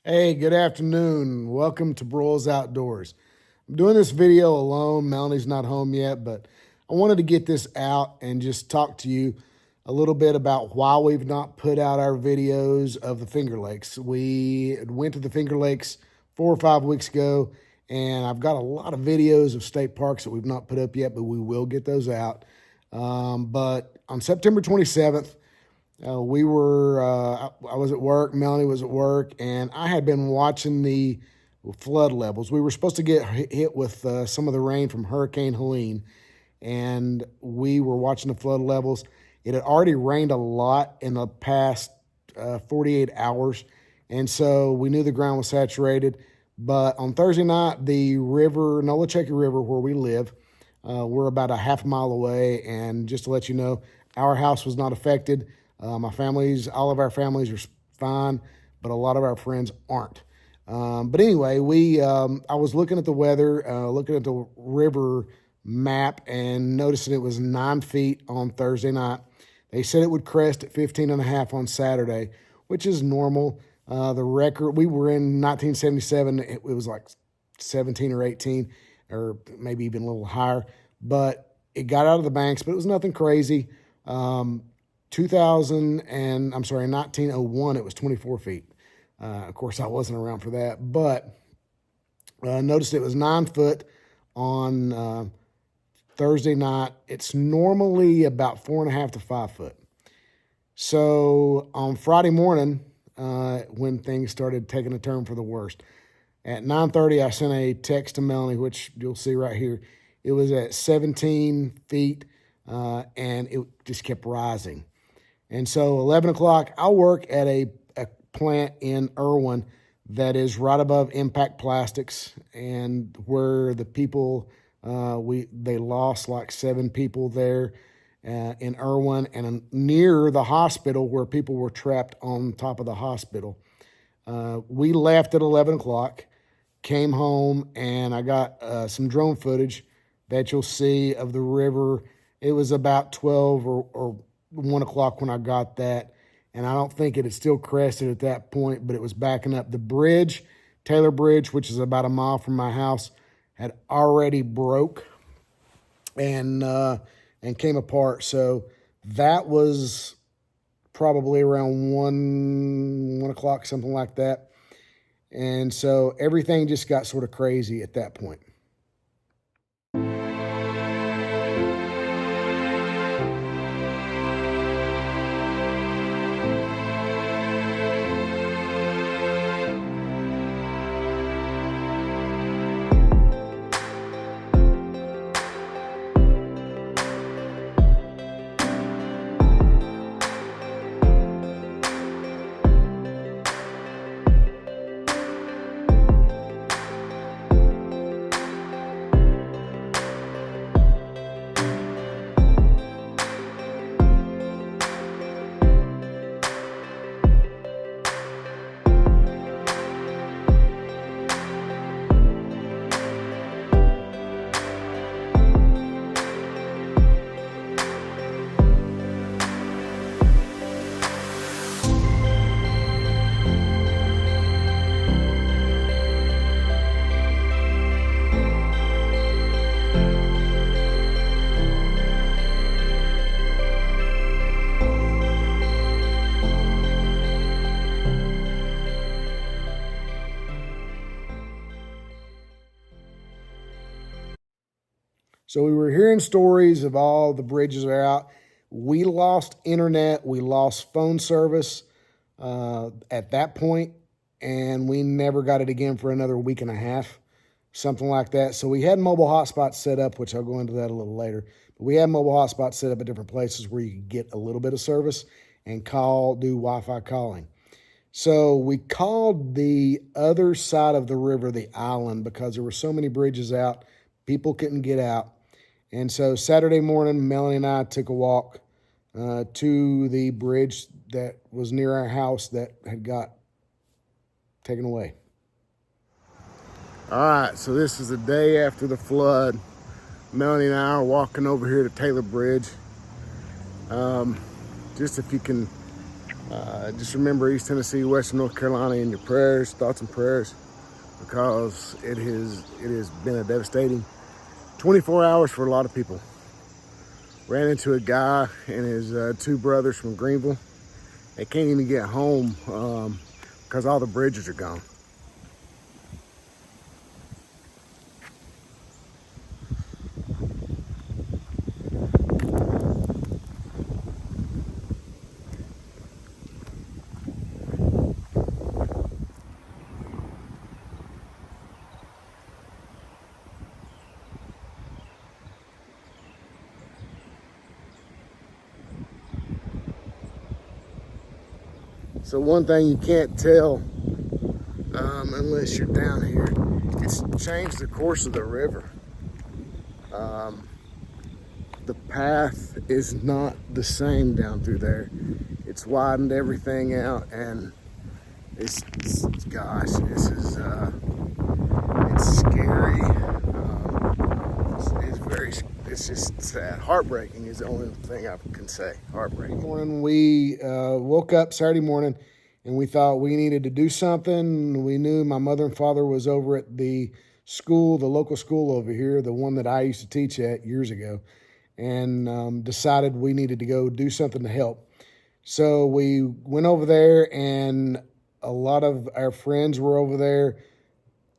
Hey, good afternoon. Welcome to Broyles Outdoors. I'm doing this video alone. Melanie's not home yet, but I wanted to get this out and just talk to you a little bit about why we've not put out our videos of the Finger Lakes. We went to the Finger Lakes 4 or 5 weeks ago, and I've got a lot of videos of state parks that we've not put up yet, but we will get those out. But on September 27th, I was at work, Melanie was at work, and I had been watching the flood levels. We were supposed to get hit with some of the rain from Hurricane Helene, and we were watching the flood levels. It had already rained a lot in the past 48 hours, and so we knew the ground was saturated. But on Thursday night, the river, Nolichucky River, where we live, we're about a half mile away, and just to let you know, our house was not affected. All of our families are fine, but a lot of our friends aren't. But anyway, I was looking at the weather, looking at the river map, and noticing it was 9 feet on Thursday night. They said it would crest at 15.5 on Saturday, which is normal. The record, we were in 1977, it was like 17 or 18, or maybe even a little higher, but it got out of the banks, but it was nothing crazy. 1901, it was 24 feet. Of course, I wasn't around for that, but noticed it was 9 foot on Thursday night. It's normally about 4.5 to 5 foot. So on Friday morning, when things started taking a turn for the worst, at 9:30, I sent a text to Melanie, which you'll see right here. It was at 17 feet, and it just kept rising. And so 11 o'clock, I work at a plant in Erwin that is right above Impact Plastics, and where the people, they lost like 7 people there in Erwin, and near the hospital where people were trapped on top of the hospital. We left at 11 o'clock, came home, and I got some drone footage that you'll see of the river. It was about 12 or 1 o'clock when I got that, and I don't think it had still crested at that point, but it was backing up. The bridge, Taylor Bridge, which is about a mile from my house, had already broke and came apart. So that was probably around 1 o'clock, something like that. And so everything just got sort of crazy at that point. So we were hearing stories of all the bridges are out. We lost internet. We lost phone service at that point, and we never got it again for another week and a half, something like that. So we had mobile hotspots set up, which I'll go into that a little later. But we had mobile hotspots set up at different places where you could get a little bit of service and do Wi-Fi calling. So we called the other side of the river the island because there were so many bridges out, people couldn't get out. And so Saturday morning, Melanie and I took a walk to the bridge that was near our house that had got taken away. All right, so this is the day after the flood. Melanie and I are walking over here to Taylor Bridge. Just if you can Just remember East Tennessee, Western North Carolina in your prayers, thoughts and prayers, because it has been a devastating 24 hours for a lot of people. Ran into a guy and his two brothers from Greenville. They can't even get home because all the bridges are gone. So one thing you can't tell unless you're down here, it's changed the course of the river. The path is not the same down through there. It's widened everything out, and gosh, this is it's scary. It's just sad. Heartbreaking is the only thing I can say. Heartbreaking. Morning, we woke up Saturday morning, and we thought we needed to do something. We knew my mother and father was over at the school, the local school over here, the one that I used to teach at years ago, and decided we needed to go do something to help. So we went over there, and a lot of our friends were over there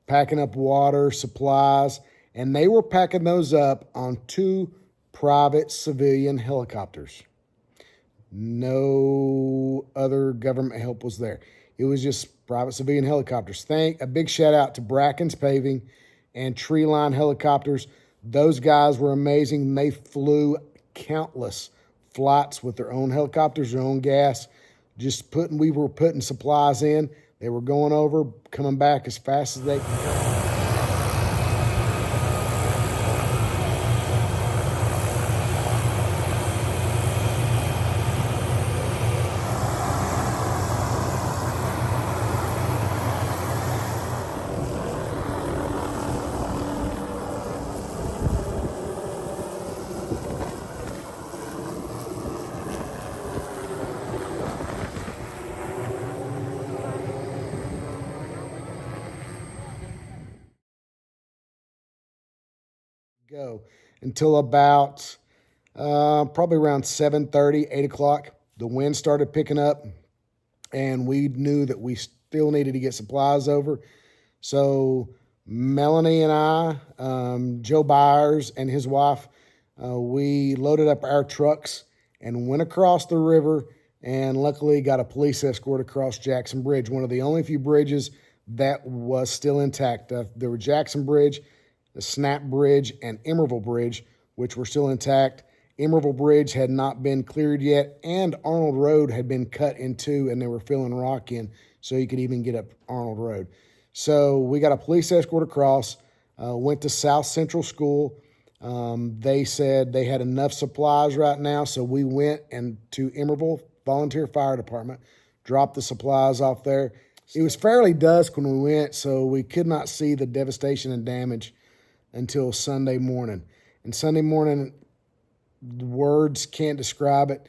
packing up water, supplies, and they were packing those up on two private civilian helicopters. No other government help was there. It was just private civilian helicopters. A big shout out to Bracken's Paving and Tree Line Helicopters. Those guys were amazing. They flew countless flights with their own helicopters, their own gas. We were putting supplies in. They were going over, coming back as fast as they could. Go until about probably around 7:30, 8 o'clock. The wind started picking up, and we knew that we still needed to get supplies over. So Melanie and I, Joe Byers and his wife, we loaded up our trucks and went across the river, and luckily got a police escort across Jackson Bridge, one of the only few bridges that was still intact. There were Jackson Bridge, the Snap Bridge, and Emerville Bridge, which were still intact. Emerville Bridge had not been cleared yet, and Arnold Road had been cut in two, and they were filling rock in so you could even get up Arnold Road. So we got a police escort across, went to South Central School. They said they had enough supplies right now, so we went to Emerville Volunteer Fire Department, dropped the supplies off there. It was fairly dusk when we went, so we could not see the devastation and damage until Sunday morning. And Sunday morning, words can't describe it.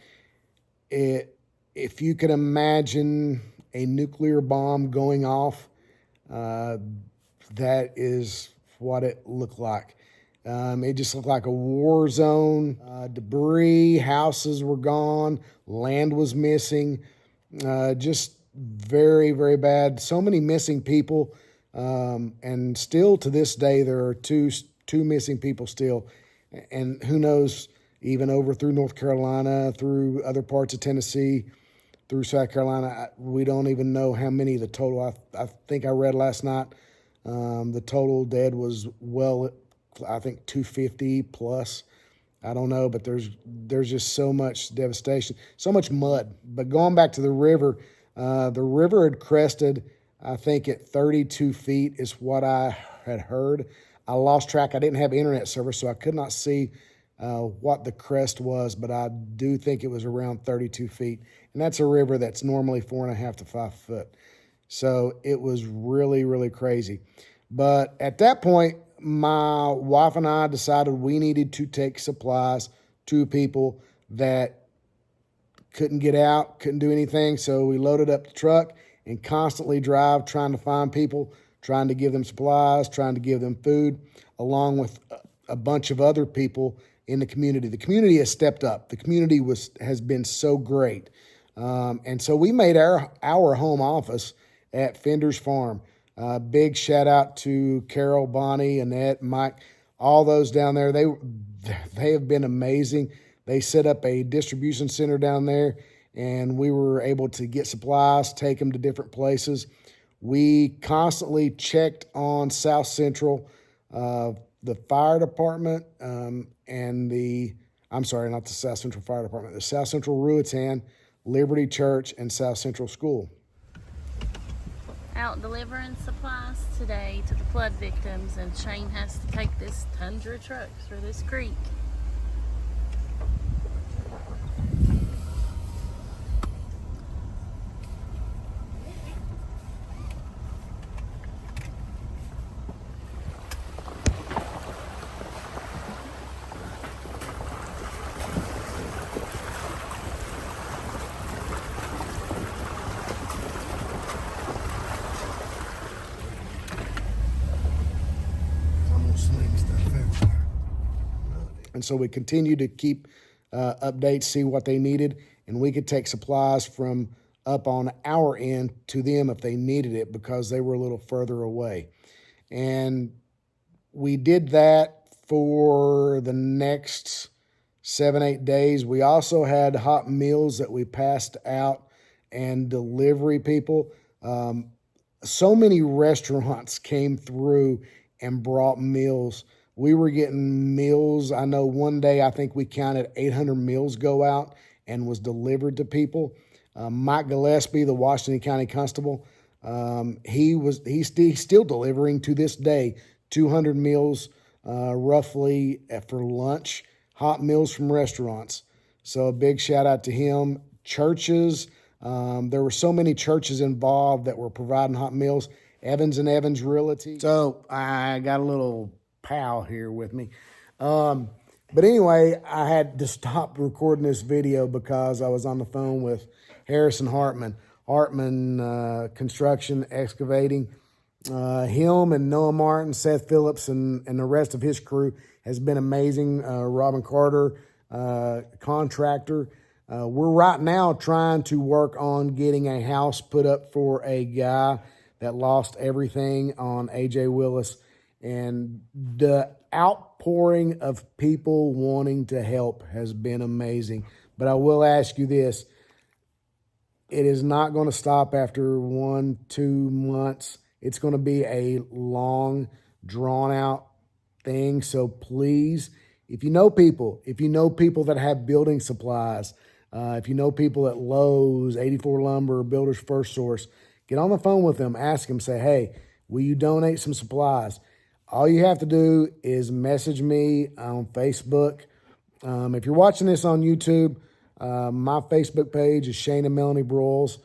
If you could imagine a nuclear bomb going off, that is what it looked like. It just looked like a war zone. Debris, houses were gone, land was missing. Just very, very bad. So many missing people. And still to this day, there are two missing people still. And who knows, even over through North Carolina, through other parts of Tennessee, through South Carolina, we don't even know how many the total. I think I read last night, the total dead was, I think 250 plus. I don't know, but there's just so much devastation, so much mud. But going back to the river had crested, I think at 32 feet is what I had heard. I lost track. I didn't have internet service, so I could not see what the crest was, but I do think it was around 32 feet. And that's a river that's normally 4.5 to 5 foot. So it was really, really crazy. But at that point, my wife and I decided we needed to take supplies to people that couldn't get out, couldn't do anything. So we loaded up the truck and constantly drive, trying to find people, trying to give them supplies, trying to give them food, along with a bunch of other people in the community. The community has stepped up. The community has been so great. And so we made our home office at Fender's Farm. Big shout out to Carol, Bonnie, Annette, Mike, all those down there. They have been amazing. They set up a distribution center down there, and we were able to get supplies, take them to different places. We constantly checked on South Central, the fire department, and I'm sorry, not the South Central Fire Department, the South Central Ruatan, Liberty Church, and South Central School. Out delivering supplies today to the flood victims, and Shane has to take this tundra truck through this creek. And so we continue to keep updates, see what they needed, and we could take supplies from up on our end to them if they needed it, because they were a little further away. And we did that for the next 7-8 days. We also had hot meals that we passed out and delivery people. So many restaurants came through and brought meals. We were getting meals. I know one day I think we counted 800 meals go out and was delivered to people. Mike Gillespie, the Washington County Constable, he's still delivering to this day 200 meals roughly for lunch, hot meals from restaurants. So a big shout out to him. Churches, there were so many churches involved that were providing hot meals. Evans and Evans Realty. So I got a little pal here with me. But anyway, I had to stop recording this video because I was on the phone with Harrison Hartman. Construction, Excavating. Him and Noah Martin, Seth Phillips, and the rest of his crew has been amazing. Robin Carter, contractor. We're right now trying to work on getting a house put up for a guy that lost everything on A.J. Willis. And the outpouring of people wanting to help has been amazing. But I will ask you this. It is not going to stop after 1-2 months. It's going to be a long, drawn-out thing. So please, if you know people that have building supplies, if you know people at Lowe's, 84 Lumber, Builders First Source, get on the phone with them. Ask them, say, hey, will you donate some supplies? All you have to do is message me on Facebook. If you're watching this on YouTube, my Facebook page is Shane and Melanie Broyles.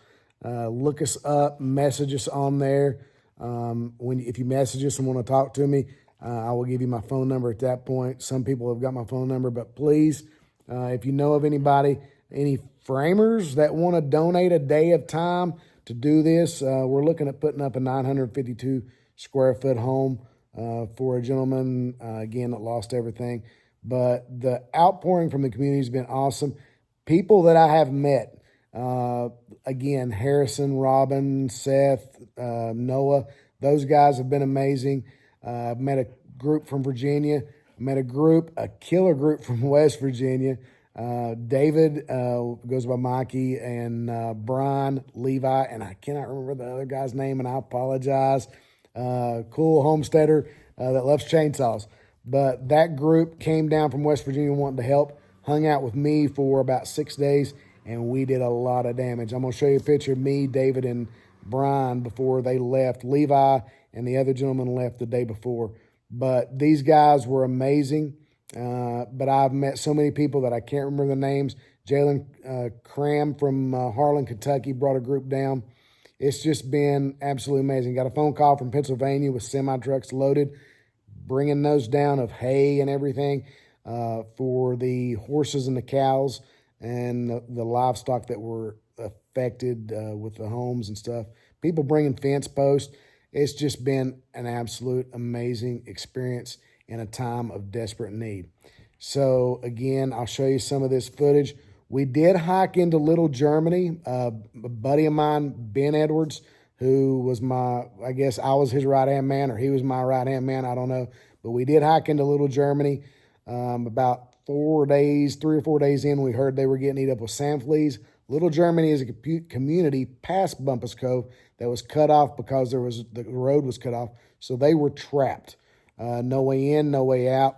Look us up, message us on there. If you message us and want to talk to me, I will give you my phone number at that point. Some people have got my phone number, but please, if you know of anybody, any framers that want to donate a day of time to do this, we're looking at putting up a 952 square foot home for a gentleman, again, that lost everything. But the outpouring from the community has been awesome. People that I have met, again, Harrison, Robin, Seth, Noah, those guys have been amazing. I've met a group from Virginia. I met a killer group from West Virginia. David goes by Mikey, and Brian, Levi, and I cannot remember the other guy's name, and I apologize. Cool homesteader that loves chainsaws. But that group came down from West Virginia wanting to help, hung out with me for about 6 days, and we did a lot of damage. I'm going to show you a picture of me, David, and Brian before they left. Levi and the other gentleman left the day before. But these guys were amazing. But I've met so many people that I can't remember the names. Jalen Cram from Harlan, Kentucky brought a group down. It's just been absolutely amazing. Got a phone call from Pennsylvania with semi-trucks loaded, bringing those down of hay and everything for the horses and the cows. and the livestock that were affected with the homes and stuff. People bringing fence posts. It's just been an absolute amazing experience in a time of desperate need. So again, I'll show you some of this footage. We did hike into Little Germany. A buddy of mine, Ben Edwards, who was I guess I was his right-hand man, or he was my right-hand man, I don't know. But we did hike into Little Germany. About 3 or 4 days in, we heard they were getting eaten up with sand fleas. Little Germany is a community past Bumpus Cove that was cut off because the road was cut off. So they were trapped. No way in, no way out.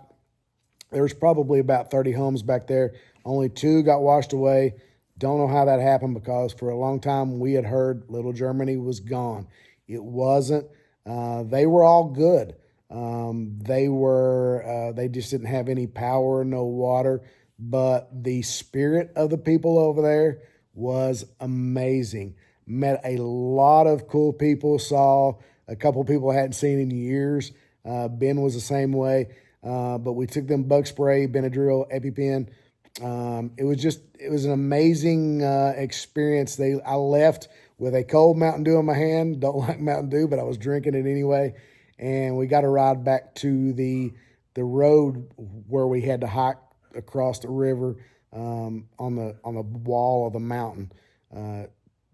There was probably about 30 homes back there. Only 2 got washed away. Don't know how that happened, because for a long time we had heard Little Germany was gone. It wasn't. They were all good. They just didn't have any power, no water. But the spirit of the people over there was amazing. Met a lot of cool people. Saw a couple people I hadn't seen in years. Ben was the same way. But we took them bug spray, Benadryl, EpiPen. It was an amazing experience. I left with a cold Mountain Dew in my hand. Don't like Mountain Dew, but I was drinking it anyway. And we got a ride back to the road where we had to hike across the river on the wall of the mountain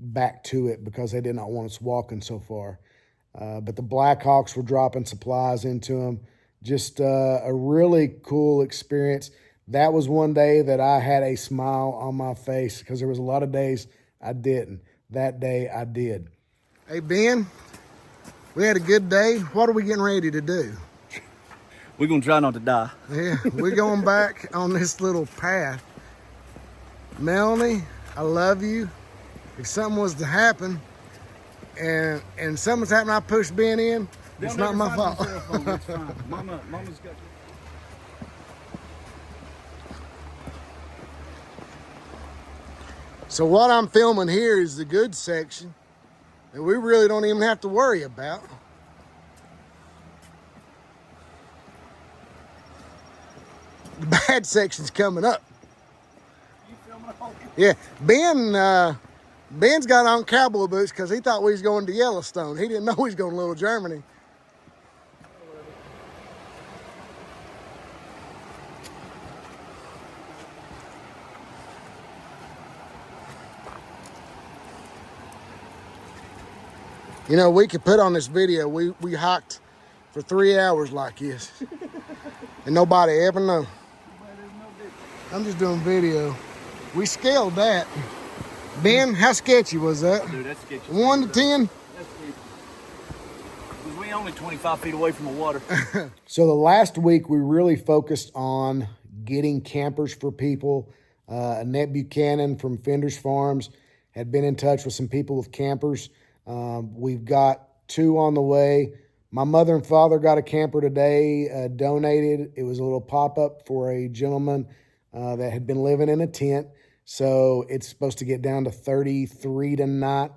back to it, because they did not want us walking so far. But the Blackhawks were dropping supplies into them. Just a really cool experience. That was one day that I had a smile on my face, because there was a lot of days I didn't. That day I did. Hey, Ben, we had a good day. What are we getting ready to do? We're going to try not to die. Yeah, we're going back on this little path. Melanie, I love you. If something was to happen and something's happened, I pushed Ben in, it's not my fault. It's fine. Mama's got. So what I'm filming here is the good section that we really don't even have to worry about. The bad section's coming up. You filming all? Yeah, Ben's got on cowboy boots because he thought we was going to Yellowstone. He didn't know we was going to Little Germany. You know, we could put on this video, we hiked for 3 hours like this. And nobody ever know. I'm just doing video. We scaled that. Ben, how sketchy was that? Dude, that's sketchy. 1 to 10? That's sketchy. Because we only 25 feet away from the water. So the last week, we really focused on getting campers for people. Annette Buchanan from Fender's Farms had been in touch with some people with campers. We've got 2 on the way. My mother and father got a camper today, donated. It was a little pop-up for a gentleman that had been living in a tent. So it's supposed to get down to 33 tonight.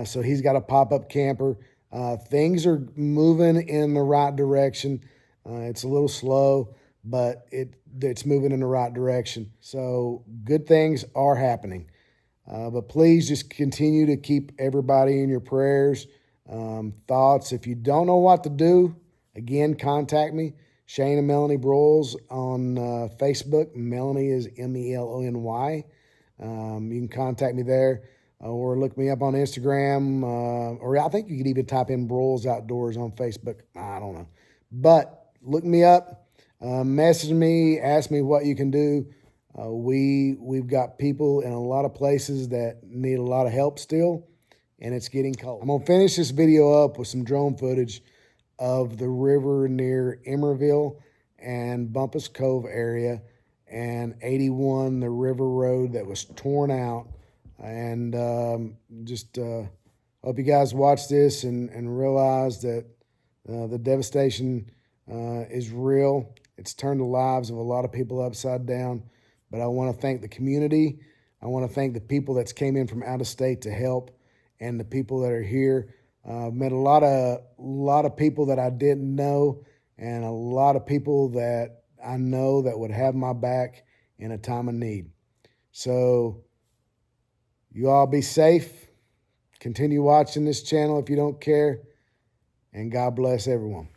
So he's got a pop-up camper. Things are moving in the right direction. It's a little slow, but it's moving in the right direction. So good things are happening. But please just continue to keep everybody in your prayers, thoughts. If you don't know what to do, again, contact me, Shane and Melanie Broyles on Facebook. Melanie is Melony. You can contact me there, or look me up on Instagram, or I think you could even type in Broyles Outdoors on Facebook. I don't know. But look me up, message me, ask me what you can do. We've got people in a lot of places that need a lot of help still, and it's getting cold. I'm going to finish this video up with some drone footage of the river near Emerville and Bumpus Cove area, and 81, the river road that was torn out. And hope you guys watch this and realize that the devastation is real. It's turned the lives of a lot of people upside down. But I want to thank the community. I want to thank the people that's came in from out of state to help, and the people that are here. Met a lot of people that I didn't know, and a lot of people that I know that would have my back in a time of need. So you all be safe. Continue watching this channel if you don't care. And God bless everyone.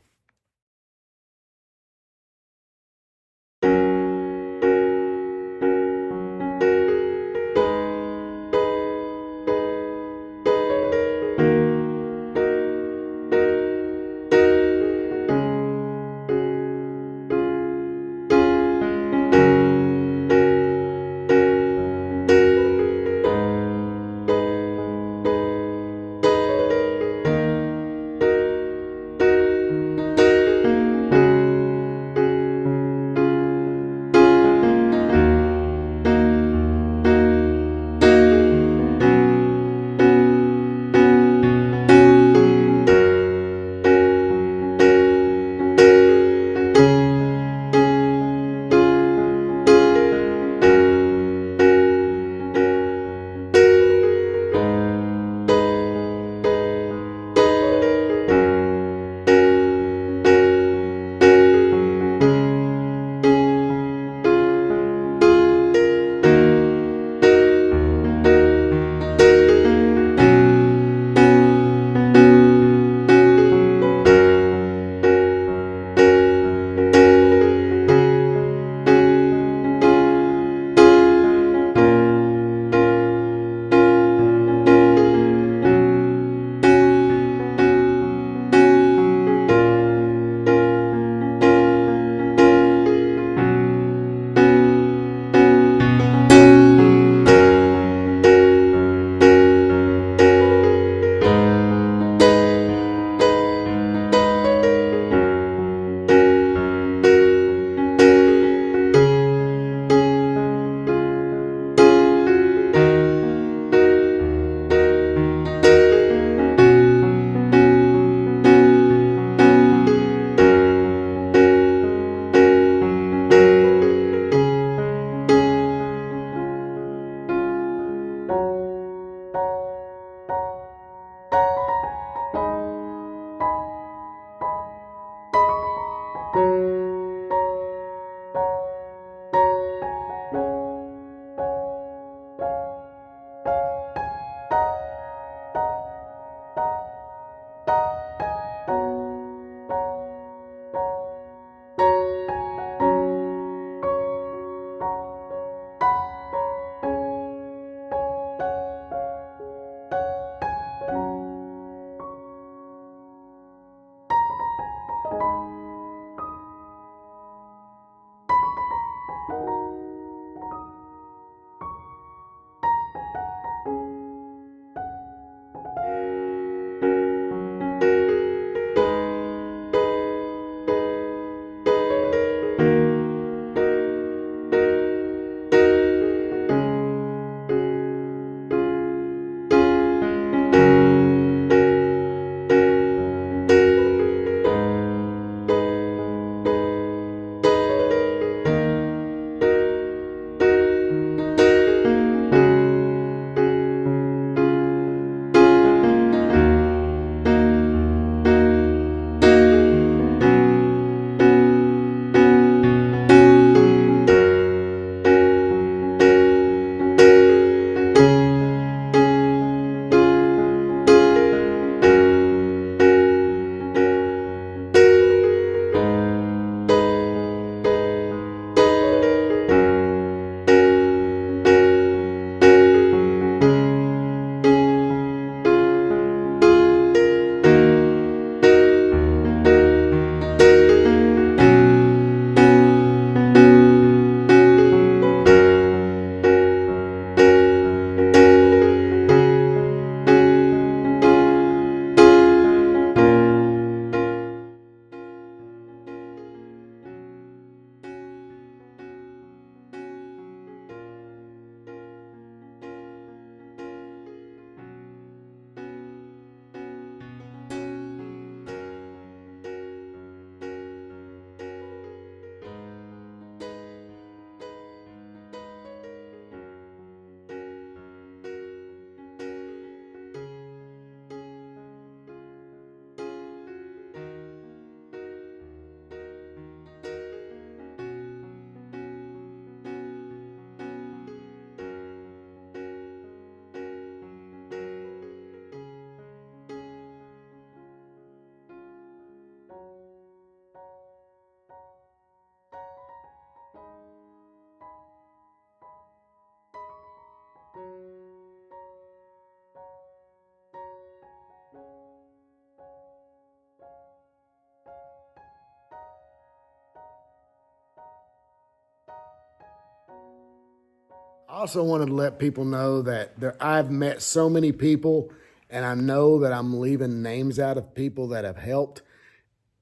also wanted to let people know that I've met so many people, and I know that I'm leaving names out of people that have helped,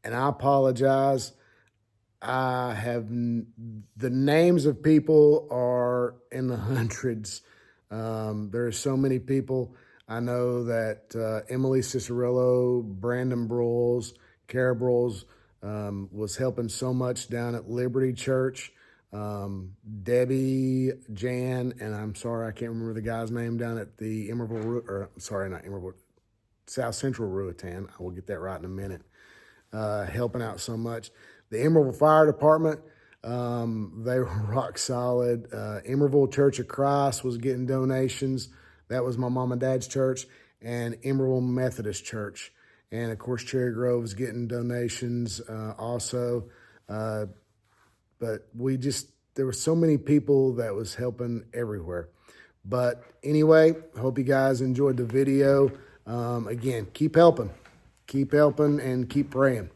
and I apologize. The names of people are in the hundreds. There are so many people. I know that Emily Cicerillo, Brandon Broyles, Kara Broyles was helping so much down at Liberty Church. Debbie, Jan, and I'm sorry, I can't remember the guy's name down at the South Central Ruatan. I will get that right in a minute. Helping out so much. The Emerald Fire Department, they were rock solid. Emerald Church of Christ was getting donations. That was my mom and dad's church. And Emerald Methodist Church. And of course, Cherry Grove was getting donations also. But there were so many people that was helping everywhere. But anyway, I hope you guys enjoyed the video. Again, keep helping, and keep praying.